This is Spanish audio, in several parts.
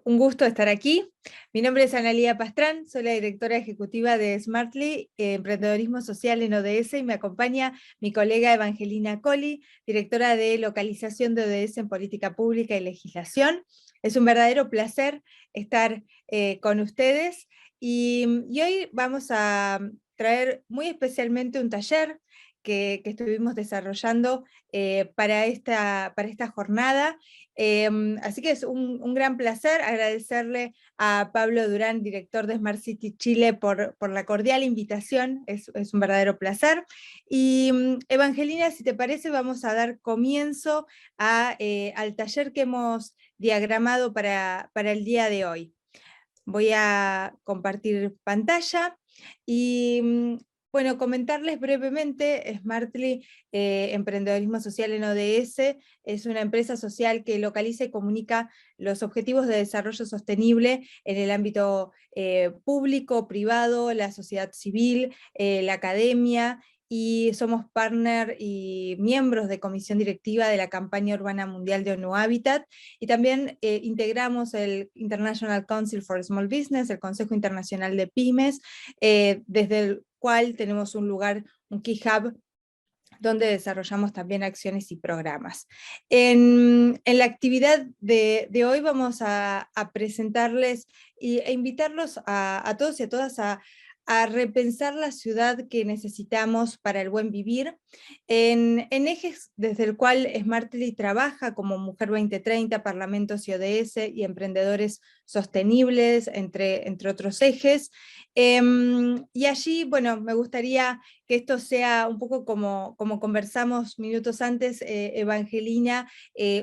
Un gusto estar aquí. Mi nombre es Analía Pastrán, soy la directora ejecutiva de Smartly, Emprendedorismo Social en ODS, y me acompaña mi colega Evangelina Colli, directora de Localización de ODS en Política Pública y Legislación. Es un verdadero placer estar con ustedes y hoy vamos a traer muy especialmente un taller que estuvimos desarrollando para esta jornada. Así que es un gran placer agradecerle a Pablo Durán, director de Smart City Chile, por la cordial invitación. Es un verdadero placer. Y Evangelina, si te parece, vamos a dar comienzo al taller que hemos diagramado para el día de hoy. Voy a compartir pantalla y bueno, comentarles brevemente. Smartly, Emprendedorismo Social en ODS, es una empresa social que localiza y comunica los objetivos de desarrollo sostenible en el ámbito público, privado, la sociedad civil, la academia, y somos partner y miembros de comisión directiva de la campaña urbana mundial de ONU Habitat, y también integramos el International Council for Small Business, el Consejo Internacional de Pymes, desde el cual tenemos un lugar, un Key Hub, donde desarrollamos también acciones y programas. En la actividad de hoy vamos a presentarles e invitarlos a todos y a todas a repensar la ciudad que necesitamos para el buen vivir, en ejes desde el cual Smartly trabaja, como Mujer 2030, Parlamentos y ODS, y Emprendedores Sostenibles, entre otros ejes. Y allí, bueno, me gustaría que esto sea un poco como conversamos minutos antes, Evangelina,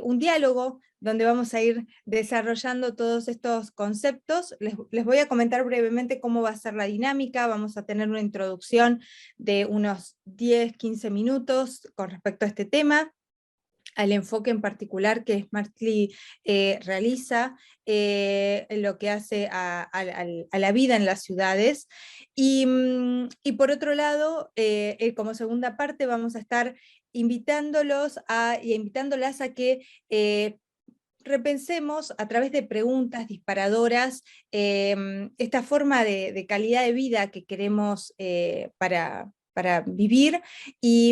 un diálogo donde vamos a ir desarrollando todos estos conceptos. Les voy a comentar brevemente cómo va a ser la dinámica. Vamos a tener una introducción de unos 10-15 minutos con respecto a este tema, al enfoque en particular que Smartly realiza, lo que hace a la vida en las ciudades. Y por otro lado, como segunda parte, vamos a estar invitándolas a que repensemos a través de preguntas disparadoras esta forma de calidad de vida que queremos para vivir, y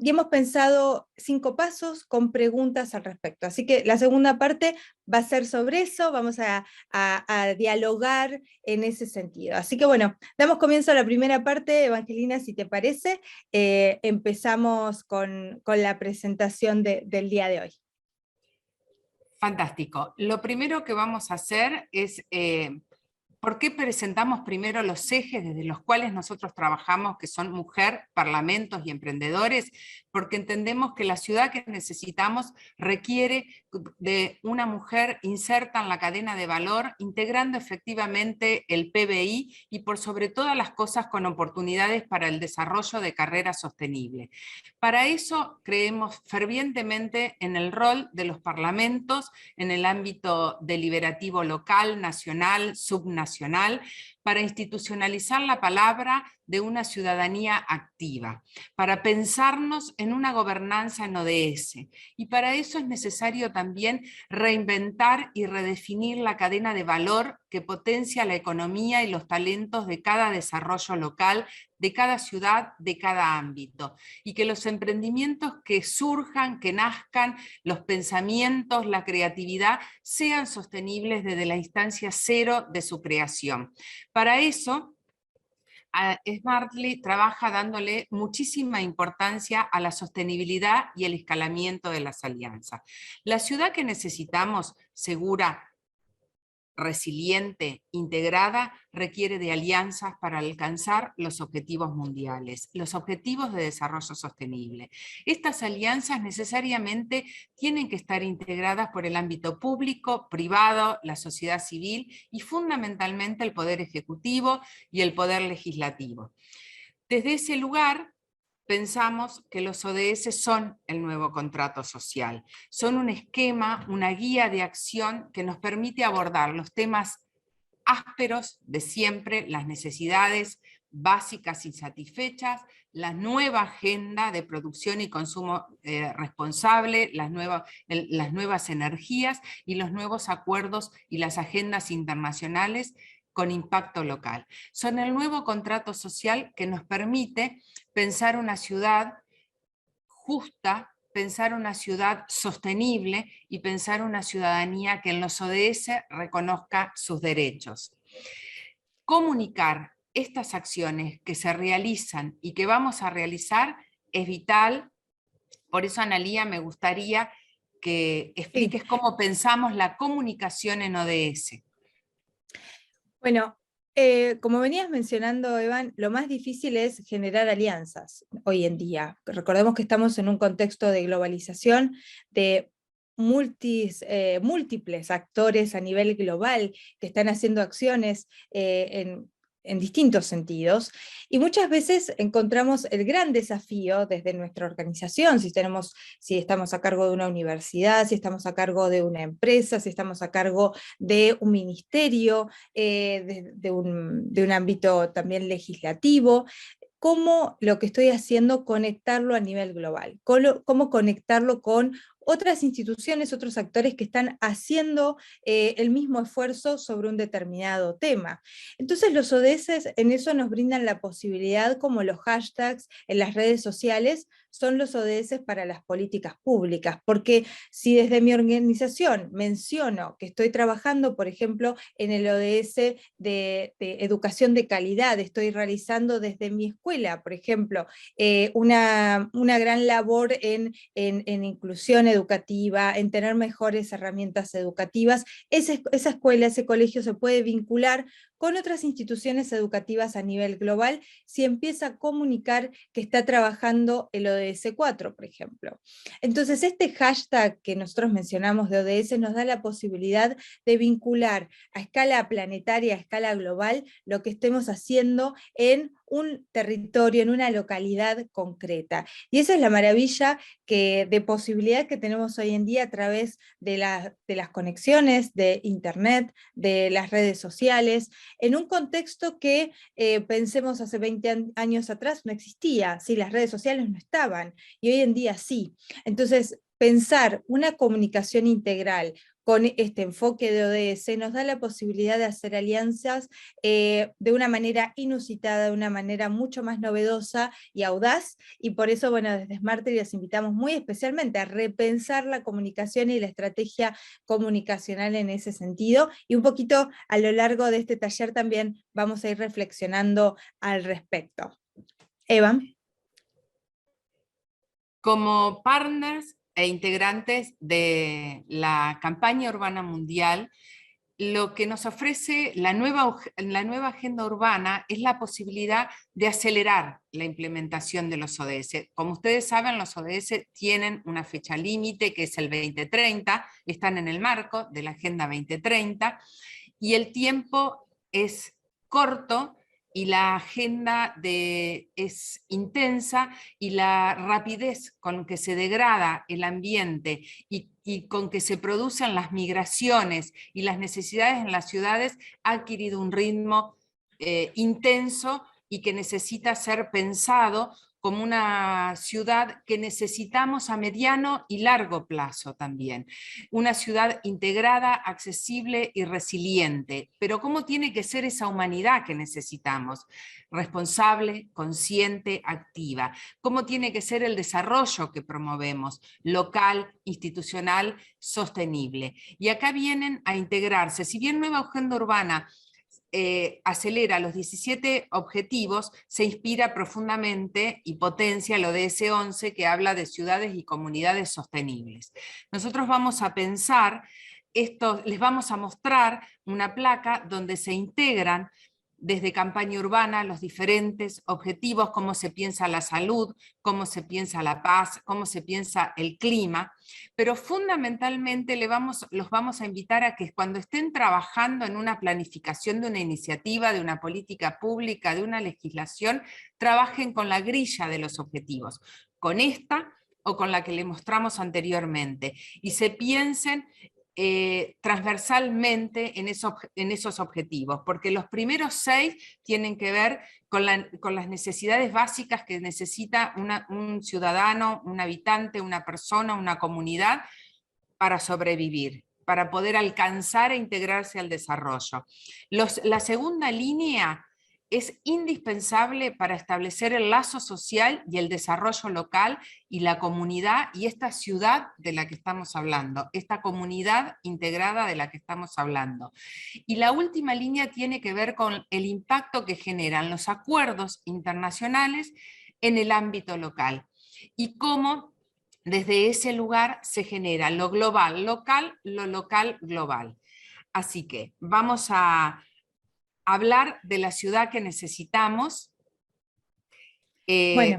hemos pensado 5 pasos con preguntas al respecto. Así que la segunda parte va a ser sobre eso, vamos a dialogar en ese sentido. Así que bueno, damos comienzo a la primera parte. Evangelina, si te parece, empezamos con la presentación del día de hoy. Fantástico. Lo primero que vamos a hacer es, ¿por qué presentamos primero los ejes desde los cuales nosotros trabajamos, que son mujer, parlamentos y emprendedores? Porque entendemos que la ciudad que necesitamos requiere de una mujer inserta en la cadena de valor, integrando efectivamente el PBI y por sobre todas las cosas con oportunidades para el desarrollo de carrera sostenible. Para eso creemos fervientemente en el rol de los parlamentos en el ámbito deliberativo local, nacional, subnacional, para institucionalizar la palabra de una ciudadanía activa, para pensarnos en una gobernanza en ODS. Y para eso es necesario también reinventar y redefinir la cadena de valor que potencia la economía y los talentos de cada desarrollo local, de cada ciudad, de cada ámbito. Y que los emprendimientos que surjan, que nazcan, los pensamientos, la creatividad, sean sostenibles desde la instancia cero de su creación. Para eso, Smartly trabaja dándole muchísima importancia a la sostenibilidad y el escalamiento de las alianzas. La ciudad que necesitamos, segura, resiliente, integrada, requiere de alianzas para alcanzar los objetivos mundiales, los objetivos de desarrollo sostenible. Estas alianzas necesariamente tienen que estar integradas por el ámbito público, privado, la sociedad civil y fundamentalmente el poder ejecutivo y el poder legislativo. Desde ese lugar, pensamos que los ODS son el nuevo contrato social. Son un esquema, una guía de acción que nos permite abordar los temas ásperos de siempre, las necesidades básicas insatisfechas, la nueva agenda de producción y consumo responsable, las nuevas energías y los nuevos acuerdos y las agendas internacionales con impacto local. Son el nuevo contrato social que nos permite pensar una ciudad justa, pensar una ciudad sostenible y pensar una ciudadanía que en los ODS reconozca sus derechos. Comunicar estas acciones que se realizan y que vamos a realizar es vital. Por eso, Analía, me gustaría que expliques cómo pensamos la comunicación en ODS. Bueno, como venías mencionando, Evan, lo más difícil es generar alianzas hoy en día. Recordemos que estamos en un contexto de globalización, de múltiples actores a nivel global que están haciendo acciones en distintos sentidos, y muchas veces encontramos el gran desafío desde nuestra organización, si estamos a cargo de una universidad, si estamos a cargo de una empresa, si estamos a cargo de un ministerio, de un ámbito también legislativo, cómo lo que estoy haciendo conectarlo a nivel global, cómo conectarlo con otras instituciones, otros actores que están haciendo el mismo esfuerzo sobre un determinado tema. Entonces los ODS en eso nos brindan la posibilidad, como los hashtags en las redes sociales, son los ODS para las políticas públicas, porque si desde mi organización menciono que estoy trabajando, por ejemplo, en el ODS de educación de calidad, estoy realizando desde mi escuela, por ejemplo, una gran labor en inclusión educativa, en tener mejores herramientas educativas, esa escuela, ese colegio se puede vincular con otras instituciones educativas a nivel global si empieza a comunicar que está trabajando el ODS 4, por ejemplo. Entonces, este hashtag que nosotros mencionamos de ODS nos da la posibilidad de vincular a escala planetaria, a escala global, lo que estemos haciendo en un territorio, en una localidad concreta. Y esa es la maravilla de posibilidad que tenemos hoy en día a través de las conexiones de Internet, de las redes sociales, en un contexto que pensemos hace 20 años atrás no existía, sí, las redes sociales no estaban, y hoy en día sí. Entonces, pensar una comunicación integral con este enfoque de ODS nos da la posibilidad de hacer alianzas de una manera inusitada, de una manera mucho más novedosa y audaz, y por eso, bueno, desde Smartly les invitamos muy especialmente a repensar la comunicación y la estrategia comunicacional en ese sentido, y un poquito a lo largo de este taller también vamos a ir reflexionando al respecto. Eva. Como partners e integrantes de la campaña urbana mundial, lo que nos ofrece la nueva agenda urbana es la posibilidad de acelerar la implementación de los ODS. Como ustedes saben, los ODS tienen una fecha límite que es el 2030, están en el marco de la Agenda 2030, y el tiempo es corto y la agenda es intensa, y la rapidez con que se degrada el ambiente y con que se producen las migraciones y las necesidades en las ciudades ha adquirido un ritmo intenso y que necesita ser pensado como una ciudad que necesitamos a mediano y largo plazo también. Una ciudad integrada, accesible y resiliente. Pero ¿cómo tiene que ser esa humanidad que necesitamos? Responsable, consciente, activa. ¿Cómo tiene que ser el desarrollo que promovemos? Local, institucional, sostenible. Y acá vienen a integrarse, si bien Nueva Agenda Urbana acelera los 17 objetivos, se inspira profundamente y potencia lo de ese 11 que habla de ciudades y comunidades sostenibles. Nosotros vamos a pensar esto, les vamos a mostrar una placa donde se integran desde campaña urbana los diferentes objetivos, cómo se piensa la salud, cómo se piensa la paz, cómo se piensa el clima, pero fundamentalmente los vamos a invitar a que cuando estén trabajando en una planificación de una iniciativa, de una política pública, de una legislación, trabajen con la grilla de los objetivos, con esta o con la que le mostramos anteriormente, y se piensen transversalmente en esos objetivos, porque los primeros 6 tienen que ver con las necesidades básicas que necesita un ciudadano, un habitante, una persona, una comunidad para sobrevivir, para poder alcanzar e integrarse al desarrollo. La segunda línea es indispensable para establecer el lazo social y el desarrollo local y la comunidad y esta ciudad de la que estamos hablando, esta comunidad integrada de la que estamos hablando. Y la última línea tiene que ver con el impacto que generan los acuerdos internacionales en el ámbito local y cómo desde ese lugar se genera lo global local, lo local global. Así que vamos a hablar de la ciudad que necesitamos. Bueno,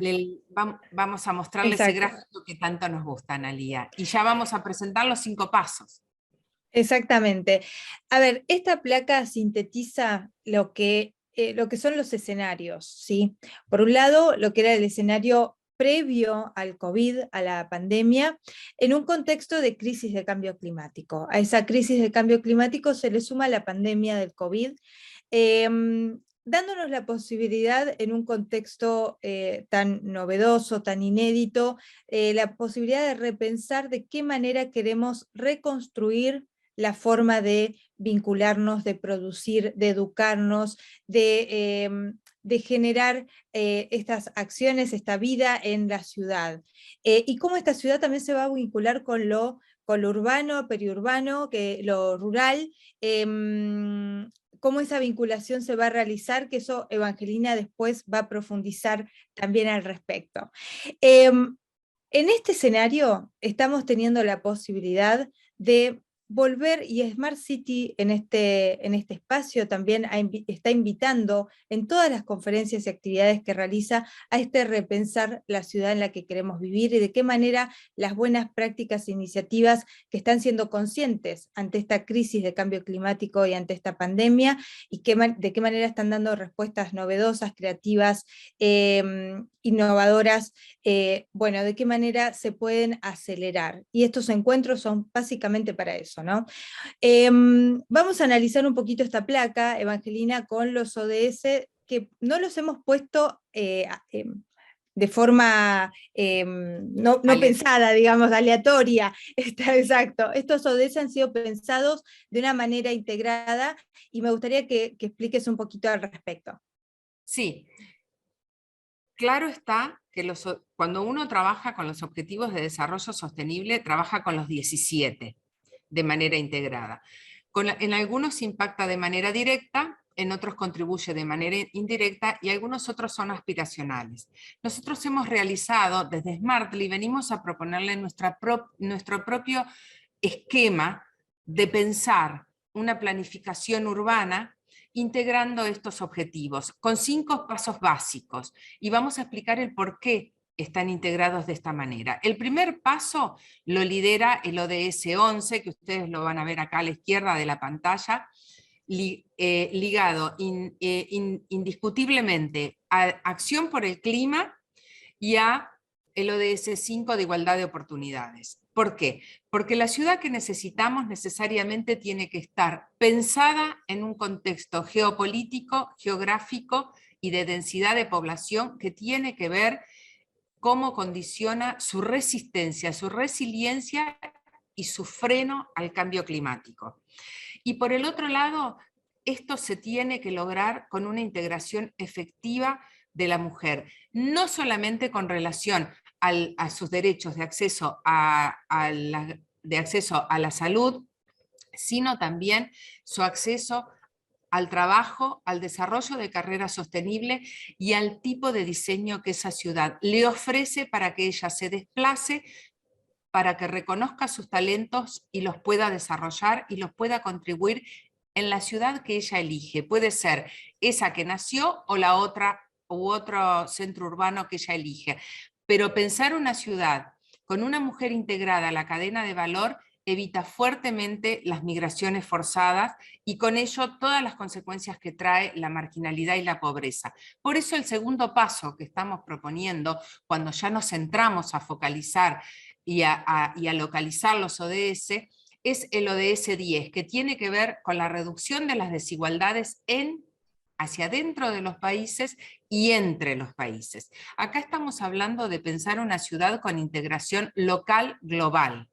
Vamos a mostrarles ese exacto. gráfico que tanto nos gusta, Analía. Y ya vamos a presentar los 5 pasos. Exactamente. A ver, esta placa sintetiza lo que son los escenarios, ¿sí? Por un lado, lo que era el escenario previo al COVID, a la pandemia, en un contexto de crisis de cambio climático. A esa crisis de cambio climático se le suma la pandemia del COVID, dándonos la posibilidad en un contexto tan novedoso, tan inédito, la posibilidad de repensar de qué manera queremos reconstruir la forma de vincularnos, de producir, de educarnos, de generar estas acciones, esta vida en la ciudad. Y cómo esta ciudad también se va a vincular con lo urbano, periurbano, lo rural, cómo esa vinculación se va a realizar, que eso Evangelina después va a profundizar también al respecto. En este escenario estamos teniendo la posibilidad de volver, y Smart City en este espacio también está invitando en todas las conferencias y actividades que realiza a repensar la ciudad en la que queremos vivir y de qué manera las buenas prácticas e iniciativas que están siendo conscientes ante esta crisis de cambio climático y ante esta pandemia, y de qué manera están dando respuestas novedosas, creativas, innovadoras, bueno, de qué manera se pueden acelerar. Y estos encuentros son básicamente para eso, ¿no? Vamos a analizar un poquito esta placa, Evangelina, con los ODS, que no los hemos puesto de forma no pensada, digamos, aleatoria. Exacto. Estos ODS han sido pensados de una manera integrada y me gustaría que expliques un poquito al respecto. Sí, claro está que cuando uno trabaja con los objetivos de desarrollo sostenible, trabaja con los 17 de manera integrada. En algunos impacta de manera directa, en otros contribuye de manera indirecta y algunos otros son aspiracionales. Nosotros hemos realizado, desde Smartly, venimos a proponerle nuestro propio esquema de pensar una planificación urbana integrando estos objetivos con 5 pasos básicos y vamos a explicar el por qué están integrados de esta manera. El primer paso lo lidera el ODS 11, que ustedes lo van a ver acá a la izquierda de la pantalla, ligado indiscutiblemente a Acción por el Clima y a el ODS 5 de igualdad de oportunidades. ¿Por qué? Porque la ciudad que necesitamos necesariamente tiene que estar pensada en un contexto geopolítico, geográfico y de densidad de población que tiene que ver cómo condiciona su resistencia, su resiliencia y su freno al cambio climático. Y por el otro lado, esto se tiene que lograr con una integración efectiva de la mujer, no solamente con relación a sus derechos de acceso de acceso a la salud, sino también su acceso al trabajo, al desarrollo de carrera sostenible y al tipo de diseño que esa ciudad le ofrece para que ella se desplace, para que reconozca sus talentos y los pueda desarrollar y los pueda contribuir en la ciudad que ella elige. Puede ser esa que nació o la otra u otro centro urbano que ella elige. Pero pensar una ciudad con una mujer integrada a la cadena de valor evita fuertemente las migraciones forzadas y con ello todas las consecuencias que trae la marginalidad y la pobreza. Por eso el segundo paso que estamos proponiendo, cuando ya nos centramos a focalizar y a localizar los ODS, es el ODS 10, que tiene que ver con la reducción de las desigualdades hacia adentro de los países y entre los países. Acá estamos hablando de pensar una ciudad con integración local global,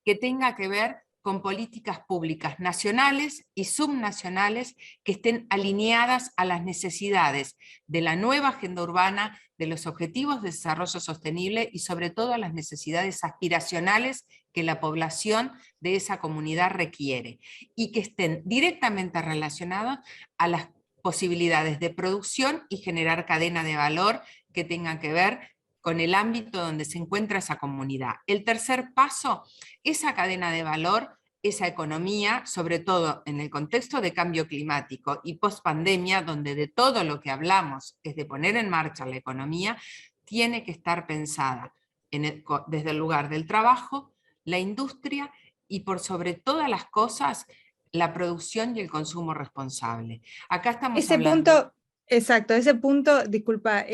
que tenga que ver con políticas públicas nacionales y subnacionales que estén alineadas a las necesidades de la nueva agenda urbana, de los objetivos de desarrollo sostenible y sobre todo a las necesidades aspiracionales que la población de esa comunidad requiere, y que estén directamente relacionadas a las posibilidades de producción y generar cadena de valor que tengan que ver con el ámbito donde se encuentra esa comunidad. El tercer paso, esa cadena de valor, esa economía, sobre todo en el contexto de cambio climático y post-pandemia, donde de todo lo que hablamos es de poner en marcha la economía, tiene que estar pensada desde el lugar del trabajo, la industria y por sobre todas las cosas, la producción y el consumo responsable. Acá estamos Ese hablando... punto, exacto, ese punto, disculpa,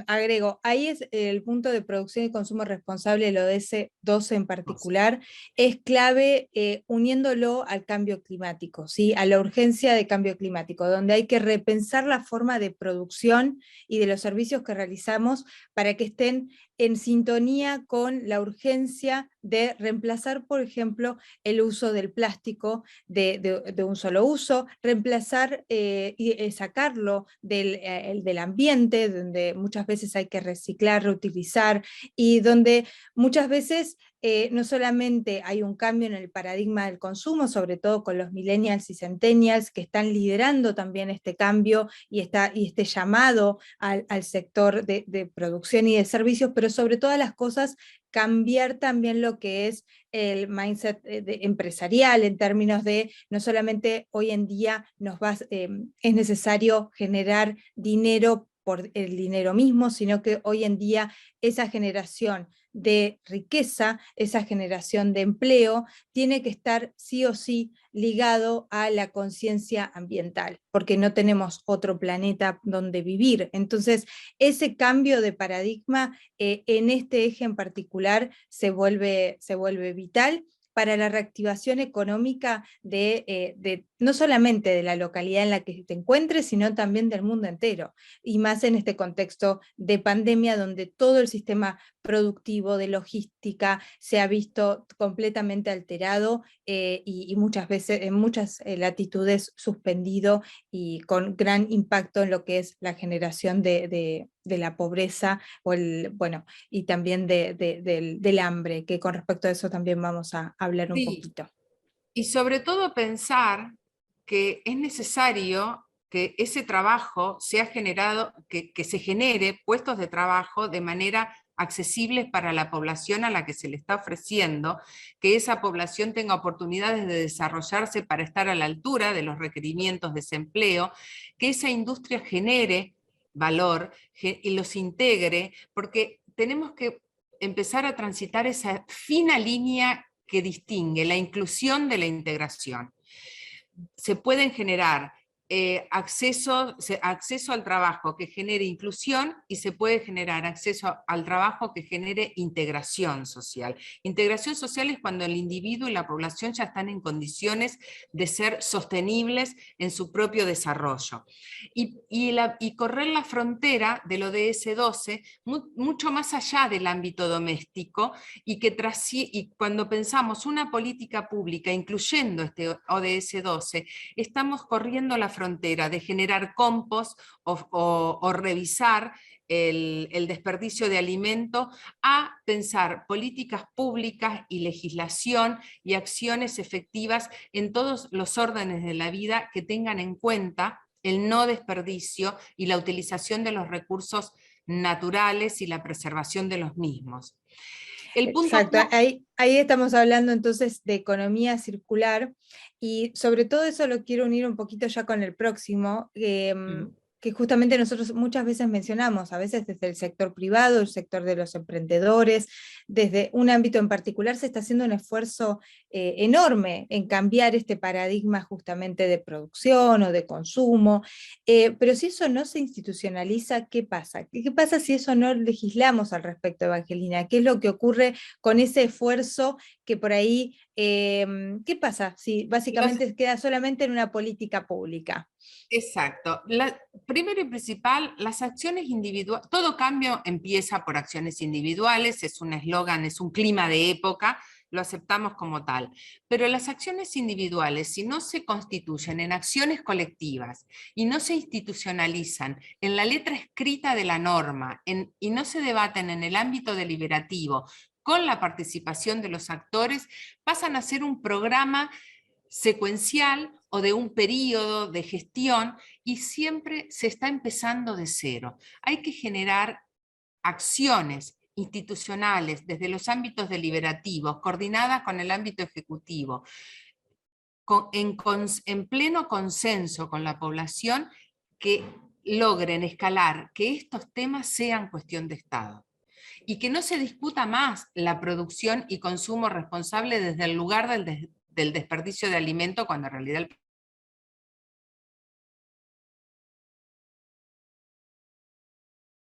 agrego, ahí es el punto de producción y consumo responsable, lo de ese 12 en particular, es clave uniéndolo al cambio climático, ¿sí? A la urgencia de cambio climático, donde hay que repensar la forma de producción y de los servicios que realizamos para que estén en sintonía con la urgencia de reemplazar, por ejemplo, el uso del plástico de un solo uso, reemplazar y sacarlo del ambiente, donde muchas veces hay que reciclar, reutilizar, y donde muchas veces no solamente hay un cambio en el paradigma del consumo, sobre todo con los millennials y centennials que están liderando también este cambio y este llamado al sector de producción y de servicios, pero sobre todas las cosas cambiar también lo que es el mindset empresarial en términos de no solamente hoy en día es necesario generar dinero por el dinero mismo, sino que hoy en día esa generación de riqueza, esa generación de empleo, tiene que estar sí o sí ligado a la conciencia ambiental, porque no tenemos otro planeta donde vivir. Entonces, ese cambio de paradigma en este eje en particular se vuelve vital para la reactivación económica no solamente de la localidad en la que te encuentres, sino también del mundo entero, y más en este contexto de pandemia donde todo el sistema productivo de logística se ha visto completamente alterado y muchas veces, en muchas latitudes suspendido y con gran impacto en lo que es la generación de la pobreza bueno, y también del hambre, que con respecto a eso también vamos a hablar un Sí, poquito. y sobre todo pensar que es necesario que ese trabajo sea generado, que se genere puestos de trabajo de manera accesibles para la población a la que se le está ofreciendo, que esa población tenga oportunidades de desarrollarse para estar a la altura de los requerimientos de ese empleo, que esa industria genere valor y los integre, porque tenemos que empezar a transitar esa fina línea que distingue la inclusión de la integración. Se pueden generar acceso al trabajo que genere inclusión y se puede generar acceso al trabajo que genere integración social. Integración social es cuando el individuo y la población ya están en condiciones de ser sostenibles en su propio desarrollo. Y correr la frontera del ODS 12 mucho más allá del ámbito doméstico y cuando pensamos una política pública incluyendo este ODS 12, estamos corriendo la frontera de generar compost o revisar el desperdicio de alimento a pensar políticas públicas y legislación y acciones efectivas en todos los órdenes de la vida que tengan en cuenta el no desperdicio y la utilización de los recursos naturales y la preservación de los mismos. El punto... Exacto, ahí estamos hablando entonces de economía circular y sobre todo eso lo quiero unir un poquito ya con el próximo, que justamente nosotros muchas veces mencionamos, a veces desde el sector privado, el sector de los emprendedores, desde un ámbito en particular se está haciendo un esfuerzo enorme en cambiar este paradigma justamente de producción o de consumo, pero si eso no se institucionaliza, ¿qué pasa? ¿Qué pasa si eso no legislamos al respecto, Evangelina? ¿Qué es lo que ocurre con ese esfuerzo que por ahí ¿Qué pasa si Los- básicamente queda solamente en una política pública? Exacto. Primero y principal, las acciones individuales, todo cambio empieza por acciones individuales, es un eslogan, es un clima de época, lo aceptamos como tal. Pero las acciones individuales, si no se constituyen en acciones colectivas y no se institucionalizan en la letra escrita de la norma y no se debaten en el ámbito deliberativo con la participación de los actores, pasan a ser un programa secuencial o de un periodo de gestión y siempre se está empezando de cero. Hay que generar acciones institucionales desde los ámbitos deliberativos, coordinadas con el ámbito ejecutivo, en pleno consenso con la población, que logren escalar, que estos temas sean cuestión de Estado y que no se discuta más la producción y consumo responsable desde el lugar del desperdicio de alimento, cuando en realidad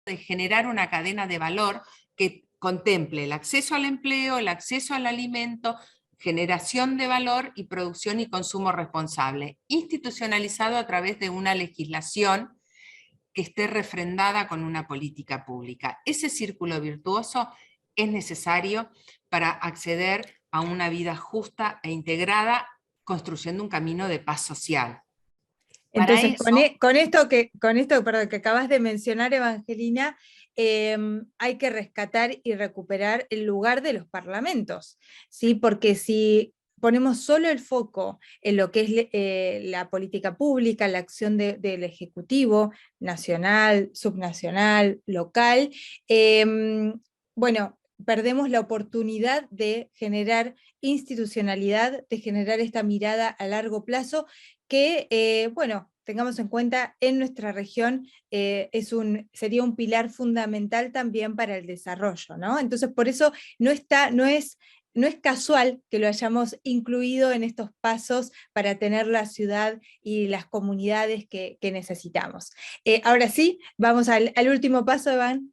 de generar una cadena de valor que contemple el acceso al empleo, el acceso al alimento, generación de valor y producción y consumo responsable, institucionalizado a través de una legislación que esté refrendada con una política pública. Ese círculo virtuoso es necesario para acceder a una vida justa e integrada, construyendo un camino de paz social. Para Entonces, eso, con esto, perdón, que acabas de mencionar, Evangelina, hay que rescatar y recuperar el lugar de los parlamentos, ¿sí? Porque si ponemos solo el foco en lo que es la política pública, la acción del Ejecutivo, nacional, subnacional, local, bueno, perdemos la oportunidad de generar institucionalidad, de generar esta mirada a largo plazo que, bueno, tengamos en cuenta, en nuestra región sería un pilar fundamental también para el desarrollo, ¿no? Entonces, por eso no es casual que lo hayamos incluido en estos pasos para tener la ciudad y las comunidades que necesitamos. Ahora sí, vamos al último paso, Evan.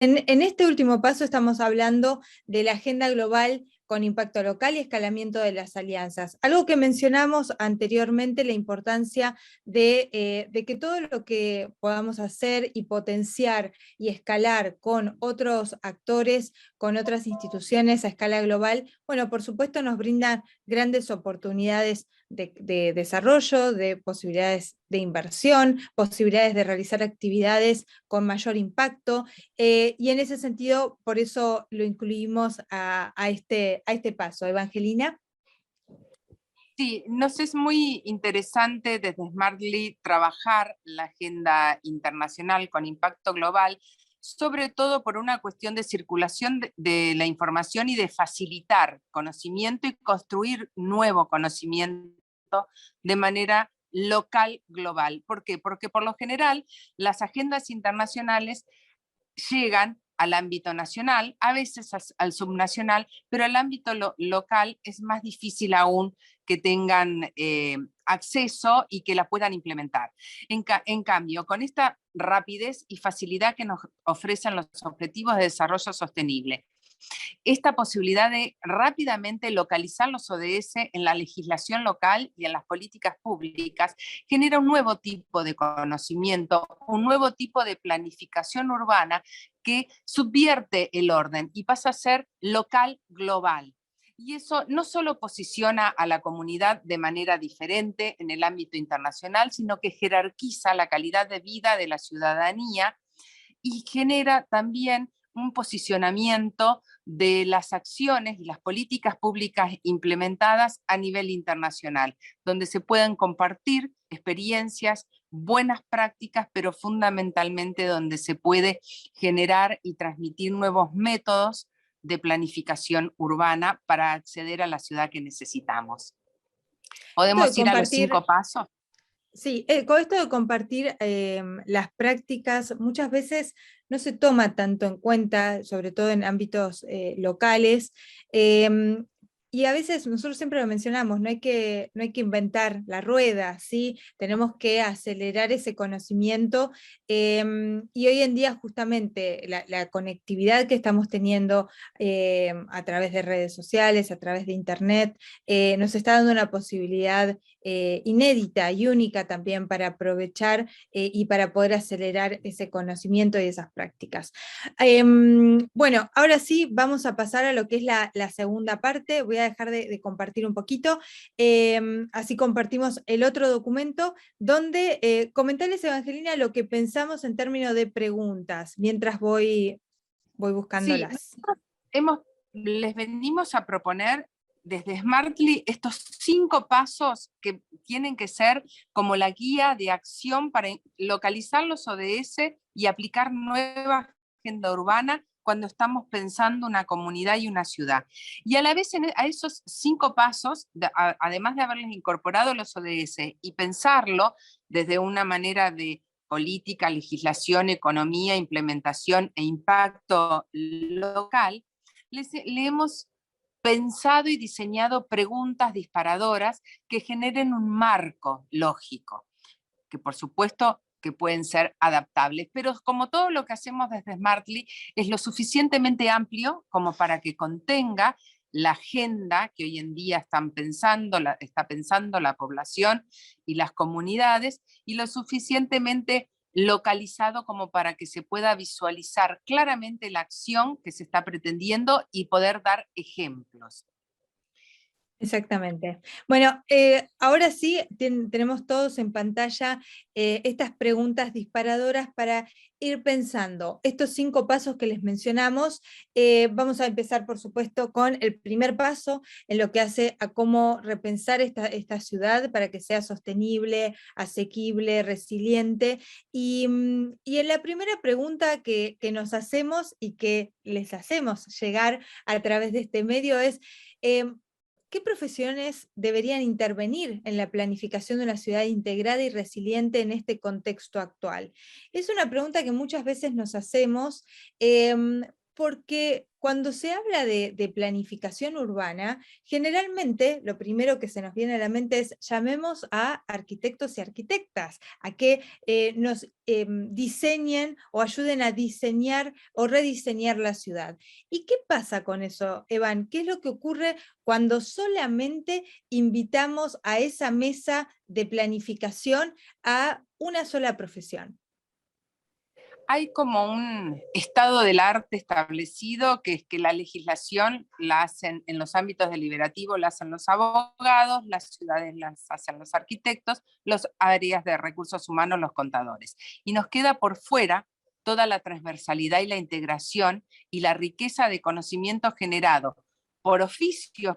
En este último paso estamos hablando de la agenda global con impacto local y escalamiento de las alianzas. Algo que mencionamos anteriormente, la importancia de que todo lo que podamos hacer y potenciar y escalar con otros actores, con otras instituciones a escala global, bueno, por supuesto nos brinda grandes oportunidades de desarrollo, de posibilidades de inversión, posibilidades de realizar actividades con mayor impacto, y en ese sentido, por eso lo incluimos a este paso. Evangelina. Sí, nos es muy interesante desde Smartly trabajar la agenda internacional con impacto global, sobre todo por una cuestión de circulación de la información y de facilitar conocimiento y construir nuevo conocimiento de manera local global. ¿Por qué? Porque por lo general las agendas internacionales llegan al ámbito nacional, a veces al subnacional, pero al ámbito local es más difícil aún que tengan acceso y que la puedan implementar. En cambio, con esta rapidez y facilidad que nos ofrecen los Objetivos de Desarrollo Sostenible, esta posibilidad de rápidamente localizar los ODS en la legislación local y en las políticas públicas genera un nuevo tipo de conocimiento, un nuevo tipo de planificación urbana que subvierte el orden y pasa a ser local global. Y eso no solo posiciona a la comunidad de manera diferente en el ámbito internacional, sino que jerarquiza la calidad de vida de la ciudadanía y genera también un posicionamiento de las acciones y las políticas públicas implementadas a nivel internacional, donde se pueden compartir experiencias, buenas prácticas, pero fundamentalmente donde se puede generar y transmitir nuevos métodos de planificación urbana para acceder a la ciudad que necesitamos. Esto de ¿Podemos ir a los compartir 5 pasos? Sí, con esto de compartir las prácticas, muchas veces no se toma tanto en cuenta, sobre todo en ámbitos locales, y a veces nosotros siempre lo mencionamos, no hay que inventar la rueda, ¿sí? Tenemos que acelerar ese conocimiento, y hoy en día justamente la conectividad que estamos teniendo a través de redes sociales, a través de internet, nos está dando una posibilidad inédita y única también para aprovechar y para poder acelerar ese conocimiento y esas prácticas. Bueno, ahora sí vamos a pasar a lo que es la segunda parte. Voy a dejar de compartir un poquito, así compartimos el otro documento, donde comentarles, Evangelina, lo que pensamos en términos de preguntas, mientras voy Sí, buscándolas. hemos, les venimos a proponer desde Smartly estos 5 pasos que tienen que ser como la guía de acción para localizar los ODS y aplicar nueva agenda urbana cuando estamos pensando una comunidad y una ciudad. Y a la vez a esos 5 pasos, además de haberles incorporado los ODS y pensarlo desde una manera de política, legislación, economía, implementación e impacto local, le hemos pensado y diseñado preguntas disparadoras que generen un marco lógico, que por supuesto que pueden ser adaptables, pero como todo lo que hacemos desde Smartly es lo suficientemente amplio como para que contenga la agenda que hoy en día está pensando la población y las comunidades, y lo suficientemente localizado como para que se pueda visualizar claramente la acción que se está pretendiendo y poder dar ejemplos. Exactamente. Bueno, ahora sí tenemos todos en pantalla estas preguntas disparadoras para ir pensando. Estos 5 pasos que les mencionamos, vamos a empezar por supuesto con el primer paso en lo que hace a cómo repensar esta ciudad para que sea sostenible, asequible, resiliente. Y en la primera pregunta que nos hacemos y que les hacemos llegar a través de este medio es, ¿qué profesiones deberían intervenir en la planificación de una ciudad integrada y resiliente en este contexto actual? Es una pregunta que muchas veces nos hacemos porque cuando se habla de planificación urbana, generalmente lo primero que se nos viene a la mente es llamemos a arquitectos y arquitectas, a que nos diseñen o ayuden a diseñar o rediseñar la ciudad. ¿Y qué pasa con eso, Evan? ¿Qué es lo que ocurre cuando solamente invitamos a esa mesa de planificación a una sola profesión? Hay como un estado del arte establecido, que es que la legislación la hacen en los ámbitos deliberativos, la hacen los abogados, las ciudades las hacen los arquitectos, las áreas de recursos humanos, los contadores. Y nos queda por fuera toda la transversalidad y la integración y la riqueza de conocimiento generado por oficios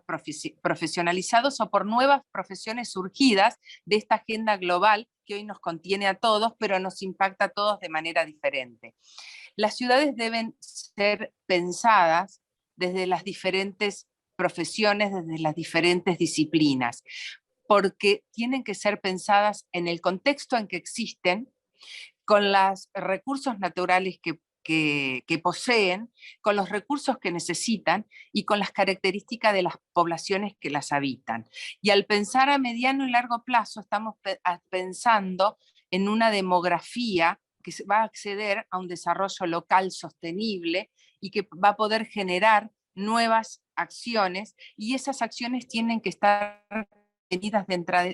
profesionalizados o por nuevas profesiones surgidas de esta agenda global que hoy nos contiene a todos, pero nos impacta a todos de manera diferente. Las ciudades deben ser pensadas desde las diferentes profesiones, desde las diferentes disciplinas, porque tienen que ser pensadas en el contexto en que existen, con los recursos naturales que poseen, con los recursos que necesitan y con las características de las poblaciones que las habitan. Y al pensar a mediano y largo plazo, estamos pensando en una demografía que va a acceder a un desarrollo local sostenible y que va a poder generar nuevas acciones, y esas acciones tienen que estar tenidas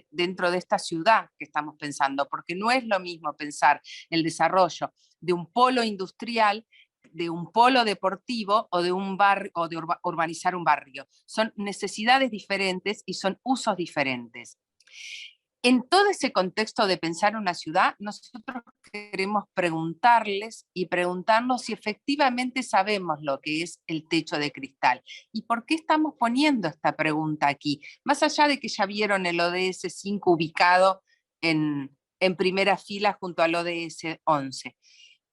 dentro de esta ciudad que estamos pensando, porque no es lo mismo pensar el desarrollo de un polo industrial, de un polo deportivo o de un barrio, o de urbanizar un barrio. Son necesidades diferentes y son usos diferentes. En todo ese contexto de pensar una ciudad, nosotros queremos preguntarles y preguntarnos si efectivamente sabemos lo que es el techo de cristal. ¿Y por qué estamos poniendo esta pregunta aquí? Más allá de que ya vieron el ODS 5 ubicado en primera fila junto al ODS 11.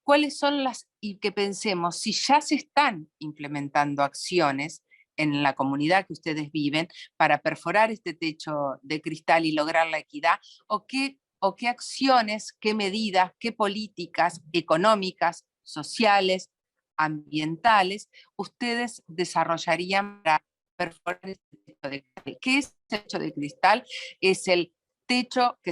¿Cuáles son y que pensemos si ya se están implementando acciones en la comunidad que ustedes viven para perforar este techo de cristal y lograr la equidad, o qué acciones, qué medidas, qué políticas económicas, sociales, ambientales ustedes desarrollarían para perforar este techo de cristal? ¿Qué es el techo de cristal? Es el techo que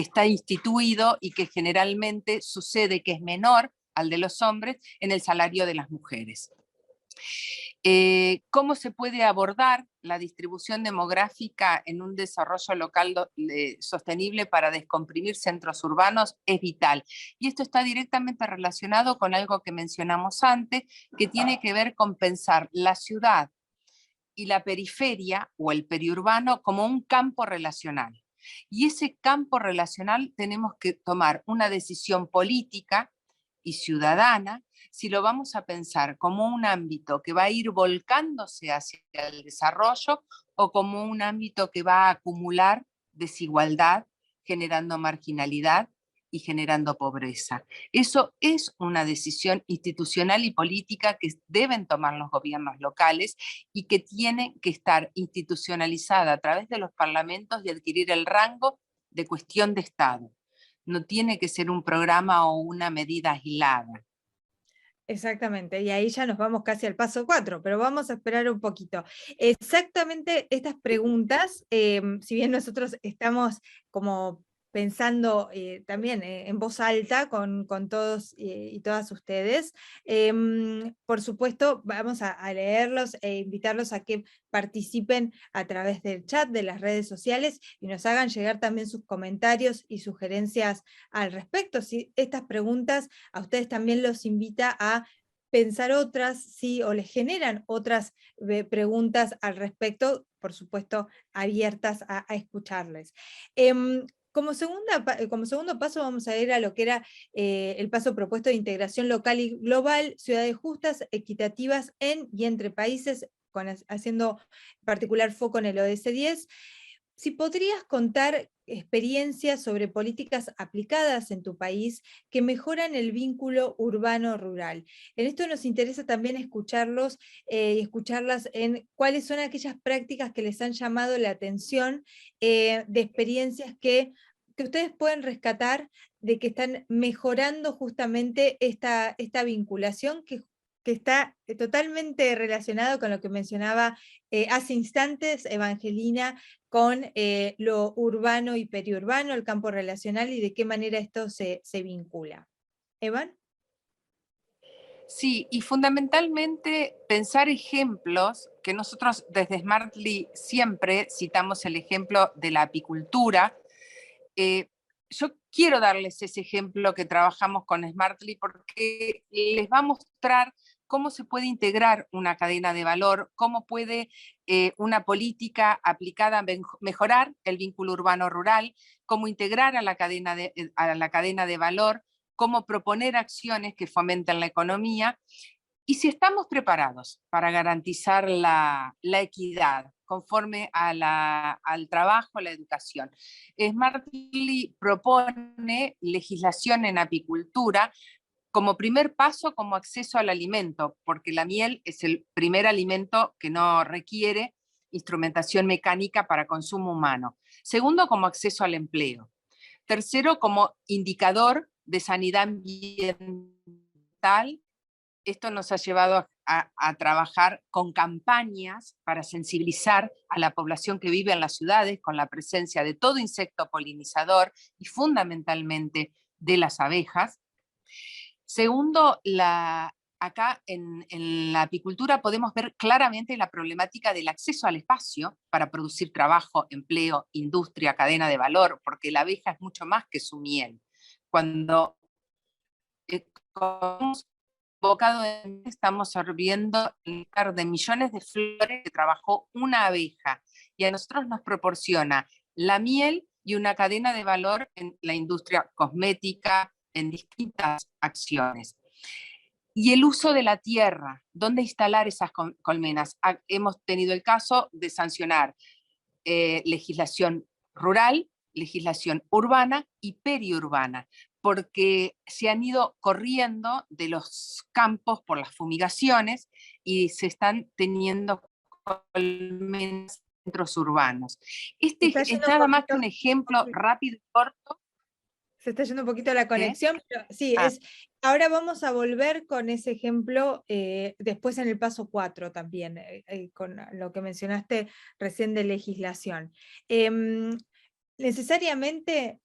está instituido y que generalmente sucede que es menor al de los hombres en el salario de las mujeres. ¿Cómo se puede abordar la distribución demográfica en un desarrollo local sostenible para descomprimir centros urbanos? Es vital. Y esto está directamente relacionado con algo que mencionamos antes, que tiene que ver con pensar la ciudad y la periferia o el periurbano como un campo relacional. Y ese campo relacional tenemos que tomar una decisión política y ciudadana si lo vamos a pensar como un ámbito que va a ir volcándose hacia el desarrollo o como un ámbito que va a acumular desigualdad, generando marginalidad y generando pobreza. Eso es una decisión institucional y política que deben tomar los gobiernos locales y que tiene que estar institucionalizada a través de los parlamentos y adquirir el rango de cuestión de Estado. No tiene que ser un programa o una medida aislada. Exactamente, y ahí ya nos vamos casi al paso 4, pero vamos a esperar un poquito. Exactamente estas preguntas, si bien nosotros estamos como pensando también en voz alta con todos y todas ustedes, por supuesto vamos a leerlos e invitarlos a que participen a través del chat de las redes sociales y nos hagan llegar también sus comentarios y sugerencias al respecto. Si estas preguntas a ustedes también los invita a pensar otras, sí, o les generan otras preguntas al respecto, por supuesto, abiertas a escucharles. Como segundo paso vamos a ir a lo que era el paso propuesto de integración local y global, ciudades justas, equitativas en y entre países, haciendo particular foco en el ODS 10. Si podrías contar experiencias sobre políticas aplicadas en tu país que mejoran el vínculo urbano-rural. En esto nos interesa también escucharlos y escucharlas en cuáles son aquellas prácticas que les han llamado la atención, de experiencias que ustedes pueden rescatar de que están mejorando justamente esta vinculación que que está totalmente relacionado con lo que mencionaba hace instantes Evangelina, con lo urbano y periurbano, el campo relacional, y de qué manera esto se vincula. ¿Evan? Sí, y fundamentalmente pensar ejemplos, que nosotros desde Smartly siempre citamos el ejemplo de la apicultura. Yo quiero darles ese ejemplo que trabajamos con Smartly porque les va a mostrar cómo se puede integrar una cadena de valor, cómo puede una política aplicada mejorar el vínculo urbano-rural, cómo integrar a la cadena de valor, cómo proponer acciones que fomenten la economía, y si estamos preparados para garantizar la equidad conforme al trabajo, a la educación. Smartly propone legislación en apicultura como primer paso como acceso al alimento, porque la miel es el primer alimento que no requiere instrumentación mecánica para consumo humano. Segundo, como acceso al empleo. Tercero, como indicador de sanidad ambiental. Esto nos ha llevado a trabajar con campañas para sensibilizar a la población que vive en las ciudades con la presencia de todo insecto polinizador y fundamentalmente de las abejas. Segundo, acá en la apicultura podemos ver claramente la problemática del acceso al espacio para producir trabajo, empleo, industria, cadena de valor, porque la abeja es mucho más que su miel. Cuando bocado de miel estamos sorbiendo el néctar de millones de flores que trabajó una abeja, y a nosotros nos proporciona la miel y una cadena de valor en la industria cosmética, en distintas acciones. Y el uso de la tierra, ¿dónde instalar esas colmenas? Hemos tenido el caso de sancionar legislación rural, legislación urbana y periurbana, porque se han ido corriendo de los campos por las fumigaciones y se están teniendo colmenas en centros urbanos. Se Este está es yendo un nada más que poquito, un ejemplo rápido y corto. se está yendo un poquito la ¿Qué? conexión, pero sí, Ah, ahora vamos a volver con ese ejemplo después en el paso 4 también, con lo que mencionaste recién de legislación. Em, necesariamente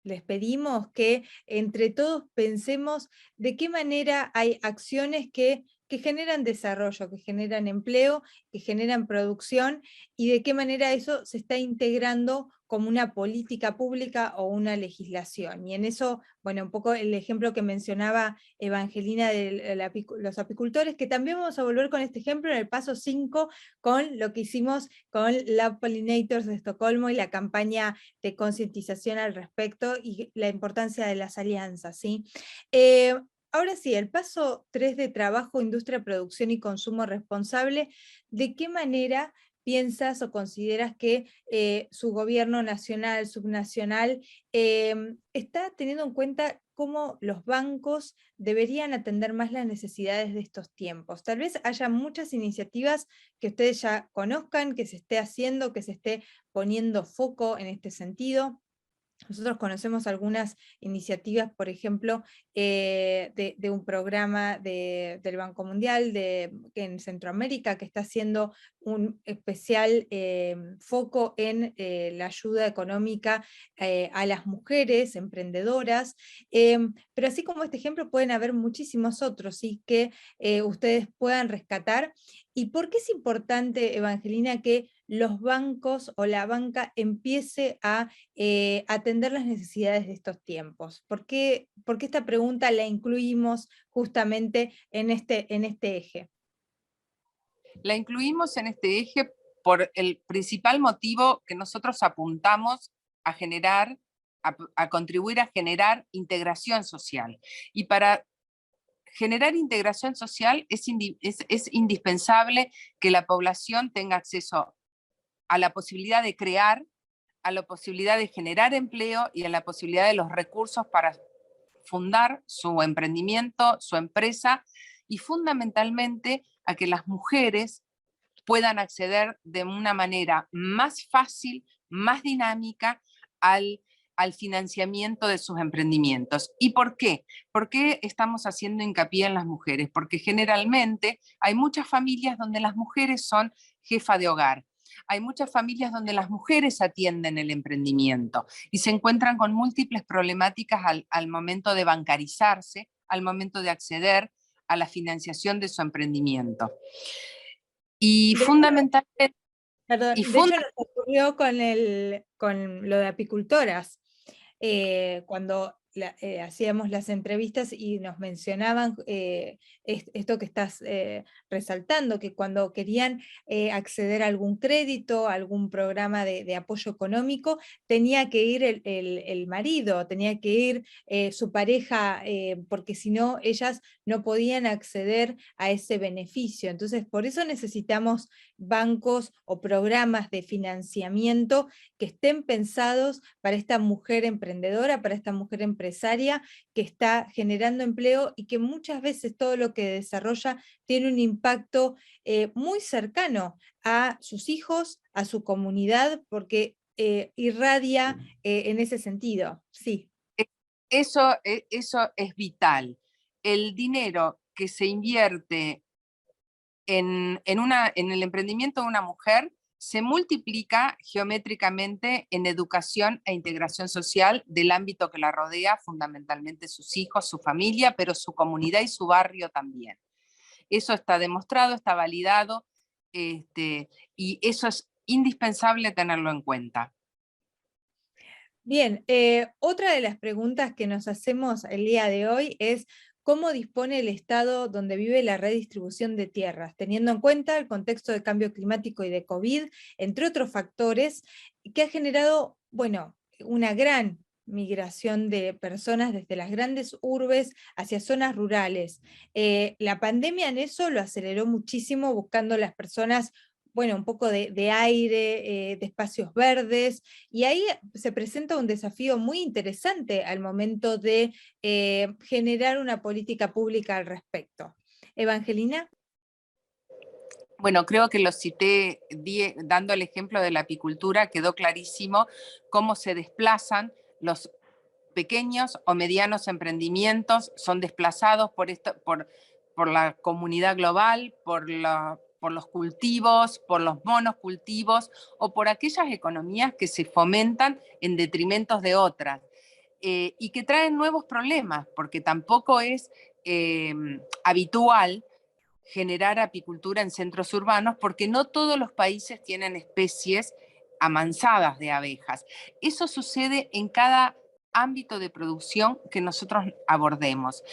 les pedimos que entre todos pensemos de qué manera hay acciones que generan desarrollo, que generan empleo, que generan producción, y de qué manera eso se está integrando como una política pública o una legislación. Y en eso, bueno, un poco el ejemplo que mencionaba Evangelina de los apicultores, que también vamos a volver con este ejemplo en el paso 5, con lo que hicimos con Lab Pollinators de Estocolmo y la campaña de concientización al respecto y la importancia de las alianzas, ¿sí? Ahora sí, el paso 3 de trabajo, industria, producción y consumo responsable, ¿de qué manera piensas o consideras que su gobierno nacional, subnacional, está teniendo en cuenta cómo los bancos deberían atender más las necesidades de estos tiempos? Tal vez haya muchas iniciativas que ustedes ya conozcan, que se esté haciendo, que se esté poniendo foco en este sentido. Nosotros conocemos algunas iniciativas, por ejemplo, de un programa del Banco Mundial en Centroamérica, que está haciendo un especial foco en la ayuda económica a las mujeres emprendedoras, pero así como este ejemplo pueden haber muchísimos otros, ¿sí? Que ustedes puedan rescatar. ¿Y por qué es importante, Evangelina, que los bancos o la banca empiece a atender las necesidades de estos tiempos? ¿Por qué esta pregunta la incluimos justamente en este eje? la incluimos en este eje por el principal motivo que nosotros apuntamos a generar, a contribuir a generar integración social. Y para generar integración social es indispensable que la población tenga acceso a la posibilidad de crear, a la posibilidad de generar empleo y a la posibilidad de los recursos para fundar su emprendimiento, su empresa, y fundamentalmente a que las mujeres puedan acceder de una manera más fácil, más dinámica al financiamiento de sus emprendimientos. ¿Y por qué? ¿Por qué estamos haciendo hincapié en las mujeres? Porque generalmente hay muchas familias donde las mujeres son jefa de hogar. Hay muchas familias donde las mujeres atienden el emprendimiento y se encuentran con múltiples problemáticas al momento de bancarizarse, al momento de acceder a la financiación de su emprendimiento. Y De hecho, fundamentalmente, perdón, de hecho nos ocurrió con lo de apicultoras, cuando hacíamos las entrevistas y nos mencionaban esto que estás resaltando, que cuando querían acceder a algún crédito, a algún programa de apoyo económico, tenía que ir el marido, tenía que ir su pareja, porque si no, ellas no podían acceder a ese beneficio. Entonces, por eso necesitamos bancos o programas de financiamiento que estén pensados para esta mujer emprendedora, para esta mujer empresaria que está generando empleo y que muchas veces todo lo que desarrolla tiene un impacto muy cercano a sus hijos, a su comunidad, porque irradia en ese sentido. Sí. eso es vital. El dinero que se invierte en el emprendimiento de una mujer se multiplica geométricamente en educación e integración social del ámbito que la rodea, fundamentalmente sus hijos, su familia, pero su comunidad y su barrio también. Eso está demostrado, está validado, y eso es indispensable tenerlo en cuenta. Bien, otra de las preguntas que nos hacemos el día de hoy es ¿cómo dispone el Estado donde vive la redistribución de tierras, teniendo en cuenta el contexto de cambio climático y de COVID, entre otros factores, que ha generado, bueno, una gran migración de personas desde las grandes urbes hacia zonas rurales? La pandemia en eso lo aceleró muchísimo, buscando las personas, bueno, un poco de aire, de espacios verdes, y ahí se presenta un desafío muy interesante al momento de generar una política pública al respecto. Evangelina. Bueno, creo que lo cité dando el ejemplo de la apicultura, quedó clarísimo cómo se desplazan los pequeños o medianos emprendimientos, son desplazados por la comunidad global, por los cultivos, por los monocultivos o por aquellas economías que se fomentan en detrimento de otras, y que traen nuevos problemas, porque tampoco es habitual generar apicultura en centros urbanos, porque no todos los países tienen especies amansadas de abejas. Eso sucede en cada ámbito de producción que nosotros abordemos.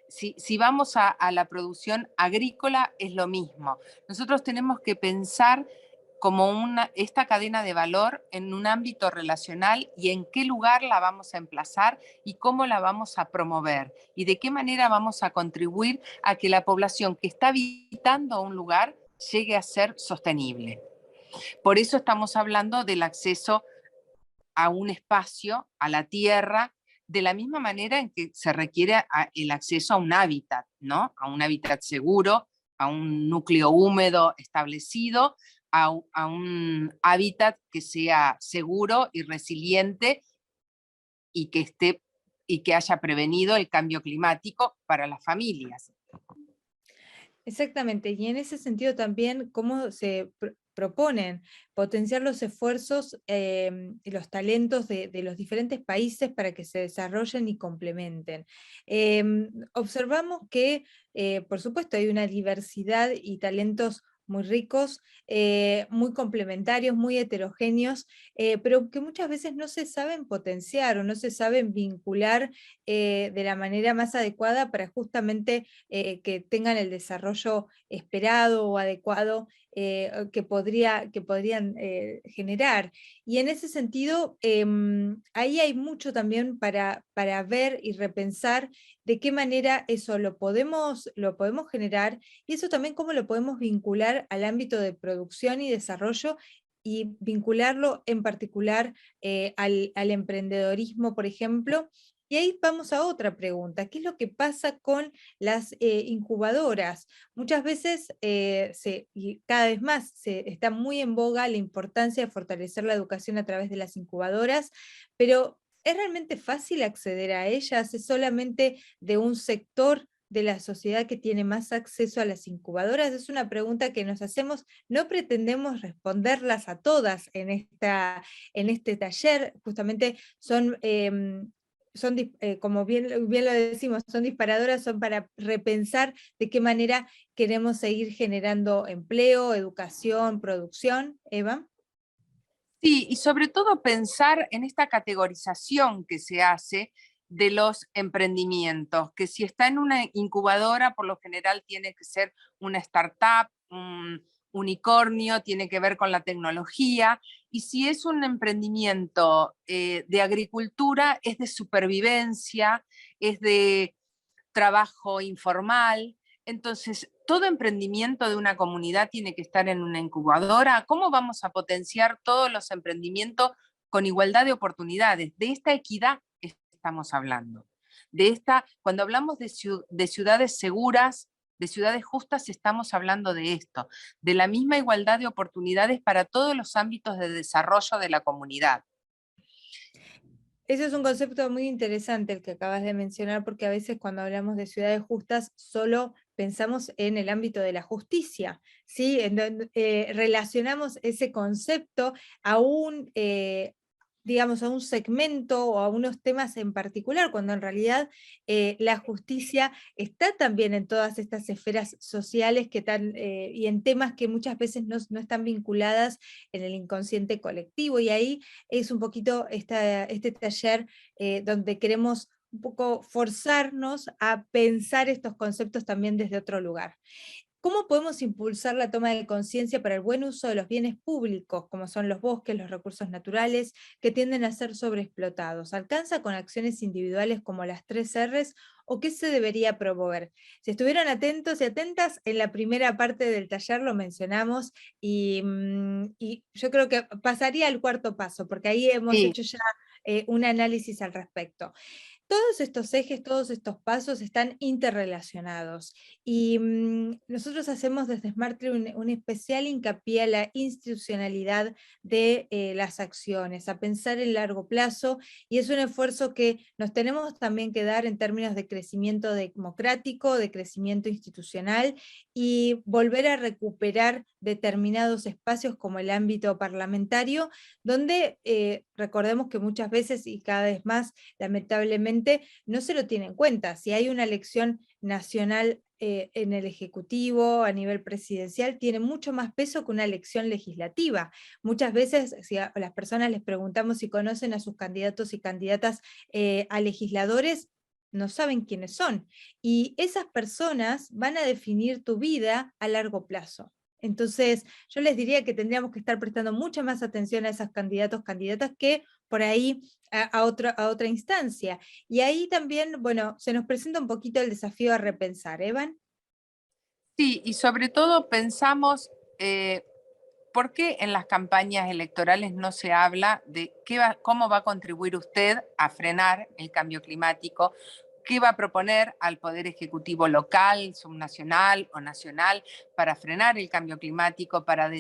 Si vamos a la producción agrícola, es lo mismo. Nosotros tenemos que pensar como esta cadena de valor en un ámbito relacional y en qué lugar la vamos a emplazar y cómo la vamos a promover y de qué manera vamos a contribuir a que la población que está habitando un lugar llegue a ser sostenible. Por eso estamos hablando del acceso a un espacio, a la tierra, de la misma manera en que se requiere el acceso a un hábitat, ¿no? A un hábitat seguro, a un núcleo húmedo establecido, a un hábitat que sea seguro y resiliente y y que haya prevenido el cambio climático para las familias. Exactamente, y en ese sentido también cómo se proponen potenciar los esfuerzos y los talentos de los diferentes países para que se desarrollen y complementen. Observamos que, por supuesto, hay una diversidad y talentos muy ricos, muy complementarios, muy heterogéneos, pero que muchas veces no se saben potenciar o no se saben vincular de la manera más adecuada para justamente que tengan el desarrollo esperado o adecuado que podrían generar. Y en ese sentido, ahí hay mucho también para ver y repensar de qué manera eso lo podemos generar, y eso también cómo lo podemos vincular al ámbito de producción y desarrollo, y vincularlo en particular al emprendedorismo, por ejemplo, Y ahí vamos a otra pregunta, ¿qué es lo que pasa con las incubadoras? Muchas veces, y cada vez más, está muy en boga la importancia de fortalecer la educación a través de las incubadoras, pero ¿es realmente fácil acceder a ellas? ¿Es solamente de un sector de la sociedad que tiene más acceso a las incubadoras? Es una pregunta que nos hacemos, no pretendemos responderlas a todas en este taller, justamente son como bien lo decimos, son disparadoras, son para repensar de qué manera queremos seguir generando empleo, educación, producción. Eva. Sí, y sobre todo pensar en esta categorización que se hace de los emprendimientos, que si está en una incubadora, por lo general tiene que ser una startup, un unicornio, tiene que ver con la tecnología, y si es un emprendimiento de agricultura, es de supervivencia, es de trabajo informal. Entonces, todo emprendimiento de una comunidad tiene que estar en una incubadora. ¿Cómo vamos a potenciar todos los emprendimientos con igualdad de oportunidades? De esta equidad estamos hablando. Cuando hablamos de ciudades seguras, de ciudades justas, estamos hablando de esto, de la misma igualdad de oportunidades para todos los ámbitos de desarrollo de la comunidad. Ese es un concepto muy interesante el que acabas de mencionar, porque a veces cuando hablamos de ciudades justas solo pensamos en el ámbito de la justicia, ¿sí? En donde, relacionamos ese concepto a digamos, a un segmento o a unos temas en particular, cuando en realidad la justicia está también en todas estas esferas sociales y en temas que muchas veces no están vinculadas en el inconsciente colectivo, y ahí es un poquito este taller donde queremos un poco forzarnos a pensar estos conceptos también desde otro lugar. ¿Cómo podemos impulsar la toma de conciencia para el buen uso de los bienes públicos, como son los bosques, los recursos naturales, que tienden a ser sobreexplotados? ¿Alcanza con acciones individuales como las 3 Rs o qué se debería promover? Si estuvieron atentos y atentas, en la primera parte del taller lo mencionamos y yo creo que pasaría al cuarto paso, porque ahí hemos Sí, hecho ya un análisis al respecto. Todos estos ejes, todos estos pasos están interrelacionados y nosotros hacemos desde Smartly un especial hincapié a la institucionalidad de las acciones, a pensar en largo plazo, y es un esfuerzo que nos tenemos también que dar en términos de crecimiento democrático, de crecimiento institucional, y volver a recuperar determinados espacios como el ámbito parlamentario, donde recordemos que muchas veces y cada vez más, lamentablemente, no se lo tiene en cuenta. Si hay una elección nacional en el Ejecutivo, a nivel presidencial, tiene mucho más peso que una elección legislativa. Muchas veces, si a las personas les preguntamos si conocen a sus candidatos y candidatas a legisladores, no saben quiénes son. Y esas personas van a definir tu vida a largo plazo. Entonces, yo les diría que tendríamos que estar prestando mucha más atención a esos candidatos, candidatas que por ahí a otra instancia. Y ahí también, bueno, se nos presenta un poquito el desafío a repensar, Evan. sí, y sobre todo pensamos, ¿por qué en las campañas electorales no se habla de cómo va a contribuir usted a frenar el cambio climático? ¿Qué va a proponer al Poder Ejecutivo local, subnacional o nacional para frenar el cambio climático, para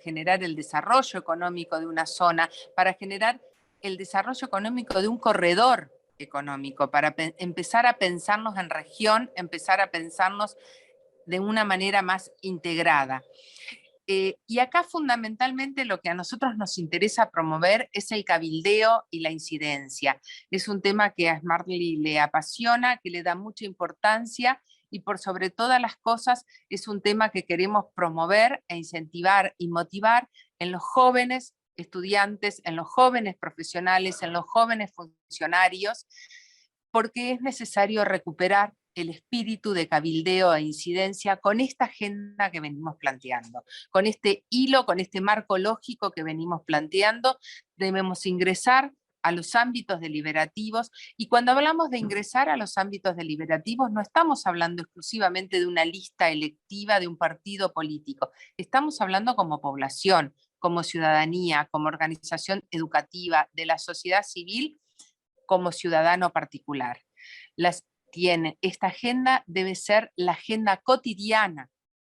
generar el desarrollo económico de una zona, para generar el desarrollo económico de un corredor económico, para empezar a pensarnos en región, empezar a pensarnos de una manera más integrada? Y acá fundamentalmente lo que a nosotros nos interesa promover es el cabildeo y la incidencia. Es un tema que a Smartly le apasiona, que le da mucha importancia, y por sobre todas las cosas es un tema que queremos promover e incentivar y motivar en los jóvenes estudiantes, en los jóvenes profesionales, en los jóvenes funcionarios, porque es necesario recuperar el espíritu de cabildeo e incidencia con esta agenda que venimos planteando, con este hilo, con este marco lógico que venimos planteando. Debemos ingresar a los ámbitos deliberativos, y cuando hablamos de ingresar a los ámbitos deliberativos no estamos hablando exclusivamente de una lista electiva de un partido político, estamos hablando como población, como ciudadanía, como organización educativa, de la sociedad civil, como ciudadano particular. Esta agenda debe ser la agenda cotidiana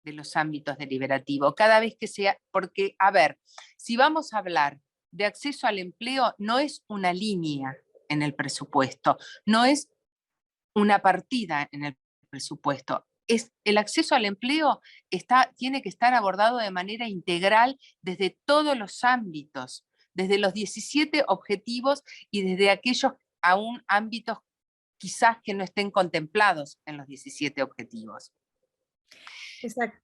de los ámbitos deliberativos, cada vez que sea, porque, a ver, si vamos a hablar de acceso al empleo, no es una línea en el presupuesto, no es una partida en el presupuesto. El acceso al empleo tiene que estar abordado de manera integral desde todos los ámbitos, desde los 17 objetivos y desde aquellos aún ámbitos quizás que no estén contemplados en los 17 objetivos. Exacto.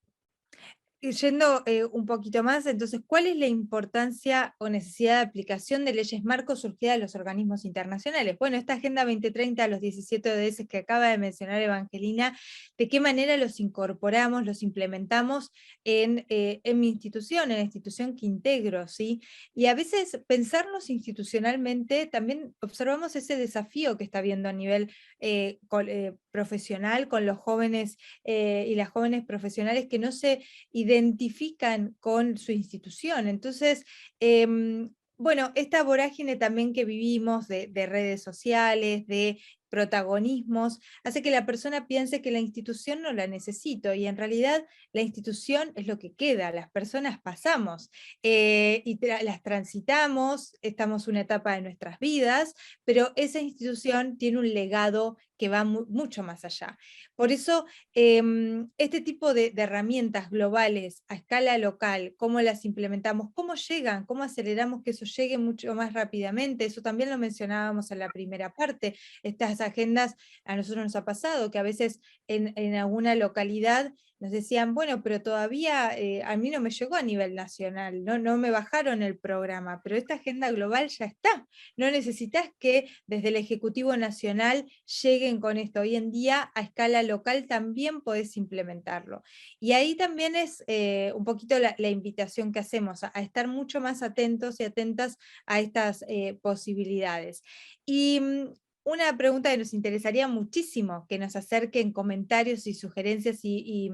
Y yendo un poquito más, entonces, ¿cuál es la importancia o necesidad de aplicación de leyes marcos surgidas de los organismos internacionales? Bueno, esta Agenda 2030, los 17 ODS que acaba de mencionar Evangelina, ¿de qué manera los incorporamos, los implementamos en mi institución, en la institución que integro? ¿Sí? Y a veces pensarnos institucionalmente, también observamos ese desafío que está habiendo a nivel profesional con los jóvenes y las jóvenes profesionales que no se identifican con su institución. Entonces, bueno, esta vorágine también que vivimos de redes sociales, de protagonismos, hace que la persona piense que la institución no la necesito, y en realidad la institución es lo que queda, las personas pasamos, y las transitamos, estamos una etapa de nuestras vidas, pero esa institución tiene un legado que va mucho más allá. Por eso, este tipo de herramientas globales a escala local, cómo las implementamos, cómo llegan, cómo aceleramos que eso llegue mucho más rápidamente, eso también lo mencionábamos en la primera parte. Estas agendas a nosotros nos ha pasado, que a veces en alguna localidad nos decían, bueno, pero todavía a mí no me llegó a nivel nacional, no me bajaron el programa, pero esta agenda global ya está. No necesitas que desde el Ejecutivo Nacional lleguen con esto. Hoy en día, a escala local, también podés implementarlo. Y ahí también es un poquito la invitación que hacemos, a estar mucho más atentos y atentas a estas posibilidades. Y una pregunta que nos interesaría muchísimo que nos acerquen comentarios y sugerencias y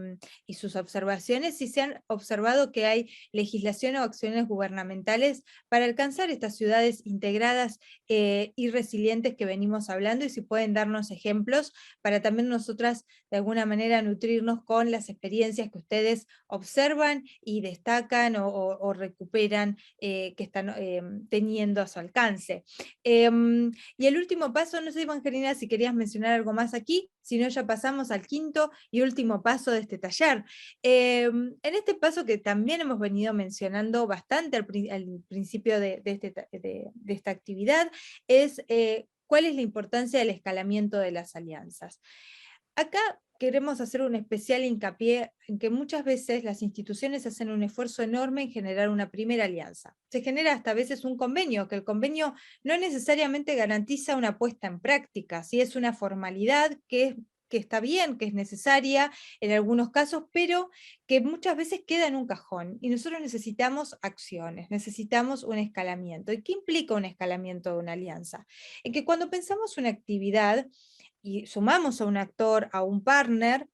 sus observaciones, si se han observado que hay legislación o acciones gubernamentales para alcanzar estas ciudades integradas y resilientes que venimos hablando, y si pueden darnos ejemplos para también nosotras de alguna manera nutrirnos con las experiencias que ustedes observan y destacan o recuperan que están teniendo a su alcance. Y el último paso, no sé, Evangelina, si querías mencionar algo más aquí, si no ya pasamos al quinto y último paso de este taller. En este paso que también hemos venido mencionando bastante al principio de esta actividad, es cuál es la importancia del escalamiento de las alianzas. Acá queremos hacer un especial hincapié en que muchas veces las instituciones hacen un esfuerzo enorme en generar una primera alianza. Se genera hasta a veces un convenio, que el convenio no necesariamente garantiza una puesta en práctica, ¿sí? Es una formalidad que está bien, que es necesaria en algunos casos, pero que muchas veces queda en un cajón, y nosotros necesitamos acciones, necesitamos un escalamiento. ¿Y qué implica un escalamiento de una alianza? En que cuando pensamos una actividad, y sumamos a un actor, a un partner,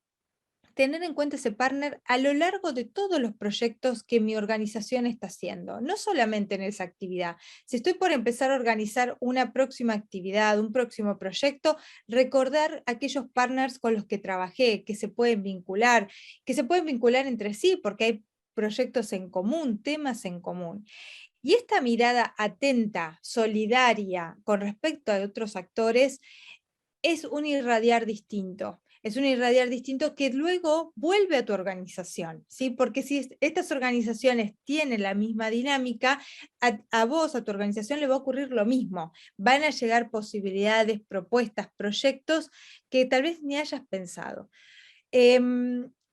tener en cuenta ese partner a lo largo de todos los proyectos que mi organización está haciendo, no solamente en esa actividad. Si estoy por empezar a organizar una próxima actividad, un próximo proyecto, recordar aquellos partners con los que trabajé, que se pueden vincular entre sí, porque hay proyectos en común, temas en común. Y esta mirada atenta, solidaria, con respecto a otros actores, es un irradiar distinto. Es un irradiar distinto que luego vuelve a tu organización, ¿sí? Porque si estas organizaciones tienen la misma dinámica, a vos, a tu organización, le va a ocurrir lo mismo. Van a llegar posibilidades, propuestas, proyectos que tal vez ni hayas pensado.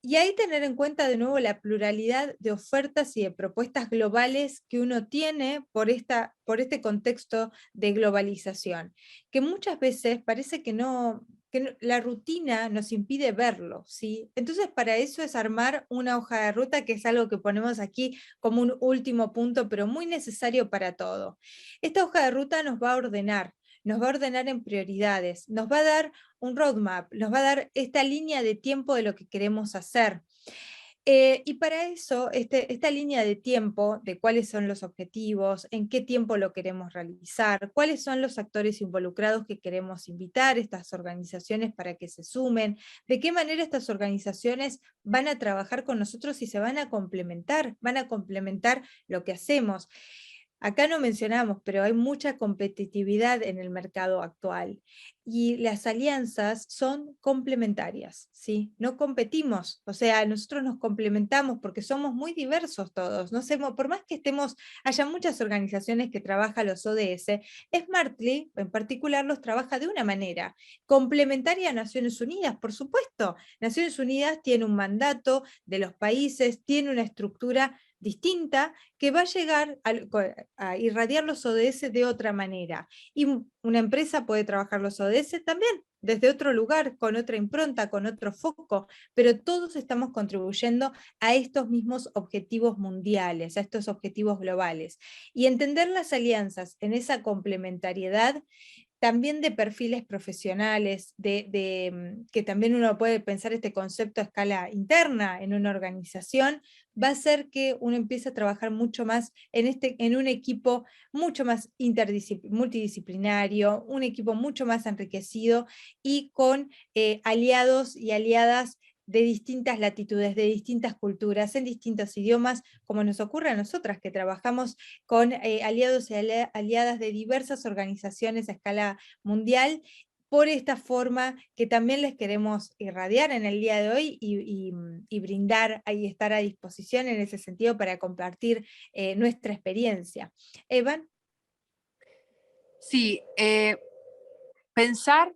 Y ahí tener en cuenta de nuevo la pluralidad de ofertas y de propuestas globales que uno tiene por este contexto de globalización, que muchas veces parece que la rutina nos impide verlo, ¿sí? Entonces, para eso es armar una hoja de ruta, que es algo que ponemos aquí como un último punto, pero muy necesario para todo. Esta hoja de ruta nos va a ordenar en prioridades, nos va a dar un roadmap, nos va a dar esta línea de tiempo de lo que queremos hacer. Y para eso, esta línea de tiempo, de cuáles son los objetivos, en qué tiempo lo queremos realizar, cuáles son los actores involucrados que queremos invitar, estas organizaciones para que se sumen, de qué manera estas organizaciones van a trabajar con nosotros y se van a complementar lo que hacemos. Acá no mencionamos, pero hay mucha competitividad en el mercado actual y las alianzas son complementarias, ¿sí? No competimos, o sea, nosotros nos complementamos porque somos muy diversos todos. No sé, por más que haya muchas organizaciones que trabajan los ODS, Smartly en particular los trabaja de una manera complementaria a Naciones Unidas, por supuesto. Naciones Unidas tiene un mandato de los países, tiene una estructura distinta que va a llegar a irradiar los ODS de otra manera. Y una empresa puede trabajar los ODS también desde otro lugar, con otra impronta, con otro foco, pero todos estamos contribuyendo a estos mismos objetivos mundiales, a estos objetivos globales. Y entender las alianzas en esa complementariedad también de perfiles profesionales, que también uno puede pensar este concepto a escala interna en una organización, va a hacer que uno empiece a trabajar mucho más en un equipo mucho más multidisciplinario, un equipo mucho más enriquecido y con aliados y aliadas de distintas latitudes, de distintas culturas, en distintos idiomas, como nos ocurre a nosotras, que trabajamos con aliados y aliadas de diversas organizaciones a escala mundial, por esta forma que también les queremos irradiar en el día de hoy y brindar y estar a disposición en ese sentido para compartir nuestra experiencia. Evan. Sí, pensar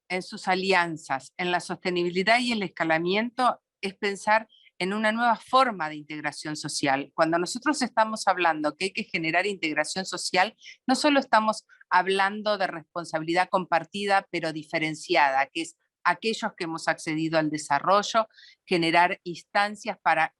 en sus alianzas, en la sostenibilidad y el escalamiento, es pensar en una nueva forma de integración social. Cuando nosotros estamos hablando que hay que generar integración social, no solo estamos hablando de responsabilidad compartida, pero diferenciada, que es aquellos que hemos accedido al desarrollo, generar instancias para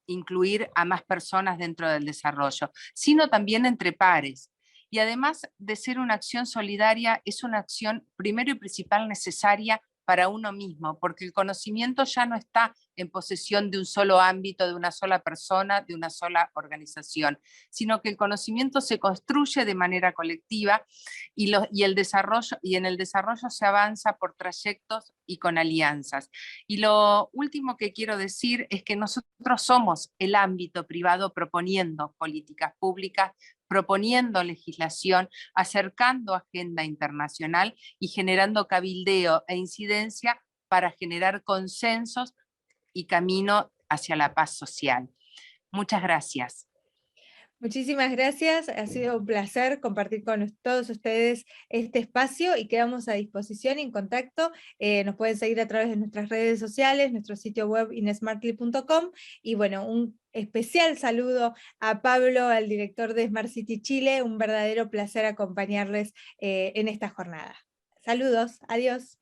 incluir a más personas dentro del desarrollo, sino también entre pares. Y además de ser una acción solidaria, es una acción primero y principal necesaria para uno mismo, porque el conocimiento ya no está en posesión de un solo ámbito, de una sola persona, de una sola organización, sino que el conocimiento se construye de manera colectiva y en el desarrollo se avanza por trayectos y con alianzas. Y lo último que quiero decir es que nosotros somos el ámbito privado proponiendo políticas públicas, proponiendo legislación, acercando agenda internacional y generando cabildeo e incidencia para generar consensos y camino hacia la paz social. Muchas gracias. Muchísimas gracias, ha sido un placer compartir con todos ustedes este espacio y quedamos a disposición y en contacto. Nos pueden seguir a través de nuestras redes sociales, nuestro sitio web inesmartly.com y bueno, un especial saludo a Pablo, al director de Smart City Chile, un verdadero placer acompañarles en esta jornada. Saludos, adiós.